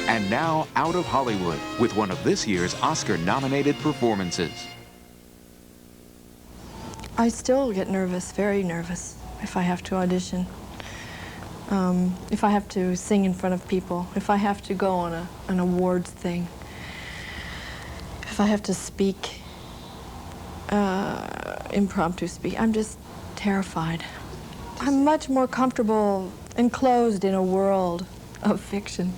And now out of Hollywood with one of this year's Oscar-nominated performances. I still get nervous, very nervous, if I have to audition. If I have to sing in front of people, if I have to go on an awards thing, if I have to speak, impromptu speak, I'm just terrified. I'm much more comfortable enclosed in a world of fiction.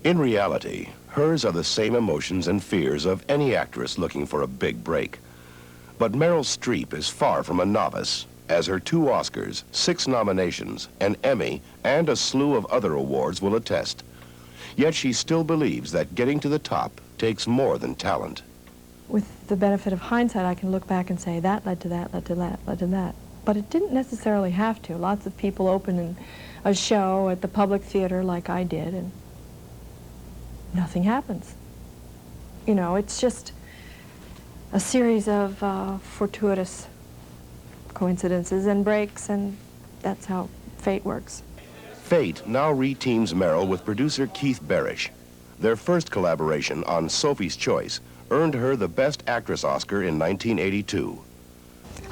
In reality, hers are the same emotions and fears of any actress looking for a big break. But Meryl Streep is far from a novice, as her 2 Oscars, 6 nominations, an Emmy, and a slew of other awards will attest. Yet she still believes that getting to the top takes more than talent. With the benefit of hindsight, I can look back and say, that led to that, led to that, led to that. But it didn't necessarily have to. Lots of people open a show at the public theater like I did, and nothing happens. You know, it's just a series of fortuitous coincidences and breaks, and that's how fate works. Fate now reteams Meryl with producer Keith Barish. Their first collaboration on Sophie's Choice earned her the Best Actress Oscar in 1982.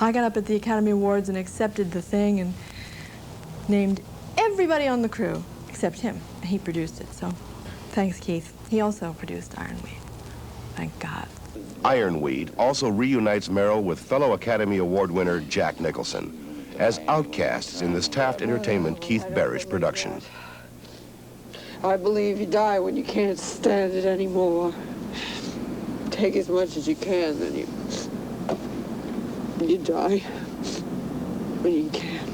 I got up at the Academy Awards and accepted the thing and named everybody on the crew except him. He produced it, so thanks, Keith. He also produced Ironweed. Thank God. Ironweed also reunites Meryl with fellow Academy Award winner Jack Nicholson as outcasts in this Taft Entertainment Keith Barish production. I believe you die when you can't stand it anymore. Take as much as you can, then you die when you can.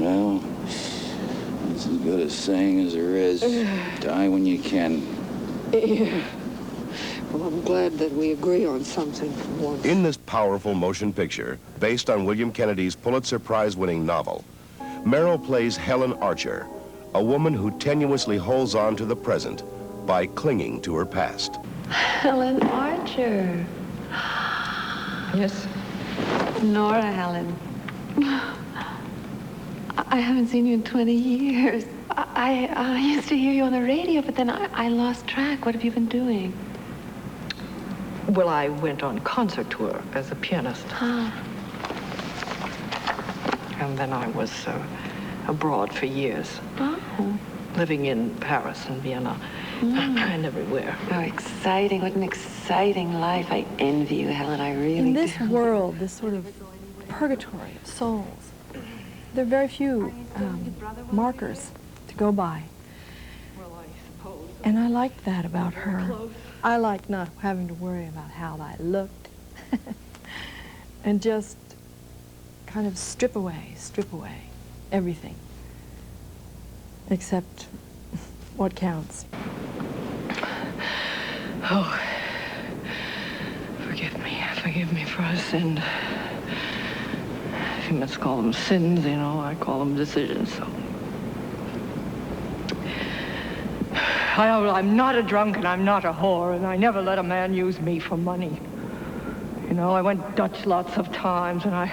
Well, it's as good a saying as there is. Die when you can. Yeah. Well, I'm glad that we agree on something for once. In this powerful motion picture, based on William Kennedy's Pulitzer Prize-winning novel, Meryl plays Helen Archer, a woman who tenuously holds on to the present by clinging to her past. Helen Archer. Yes? Nora Helen. I haven't seen you in 20 years. I used to hear you on the radio, but then I lost track. What have you been doing? Well, I went on concert tour as a pianist. Huh. And then I was abroad for years. Oh. Living in Paris and Vienna and everywhere. How exciting. What an exciting life. I envy you, Helen. I really do. In this world, this sort of purgatory of souls, there are very few markers to go by. And I liked that about her. I liked not having to worry about how I looked and just kind of strip away everything except what counts. Oh, forgive me for a sin. If you must call them sins, you know, I call them decisions, so. I'm not a drunk and I'm not a whore, and I never let a man use me for money. You know, I went Dutch lots of times, and I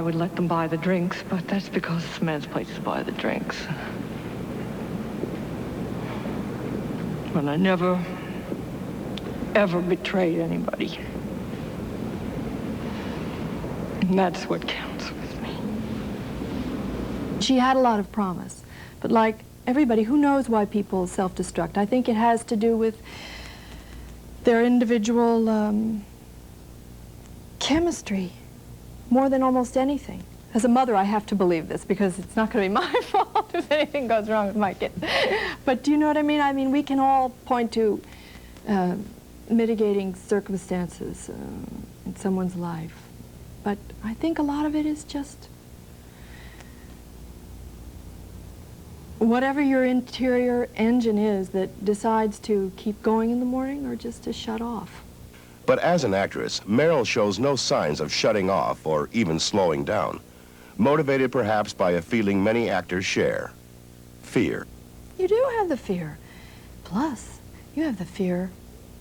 would let them buy the drinks, but that's because it's a man's place to buy the drinks. But I never, ever betrayed anybody. And that's what counts with me. She had a lot of promise, but like everybody, who knows why people self-destruct? I think it has to do with their individual chemistry, more than almost anything. As a mother, I have to believe this because it's not going to be my fault if anything goes wrong with my kid. But do you know what I mean? I mean, we can all point to mitigating circumstances in someone's life. But I think a lot of it is just whatever your interior engine is that decides to keep going in the morning or just to shut off. But as an actress, Meryl shows no signs of shutting off or even slowing down, motivated perhaps by a feeling many actors share: fear. You do have the fear. Plus, you have the fear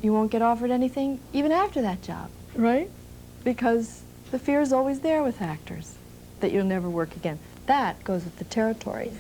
you won't get offered anything even after that job, right? Because the fear is always there with actors. that you'll never work again. That goes with the territory.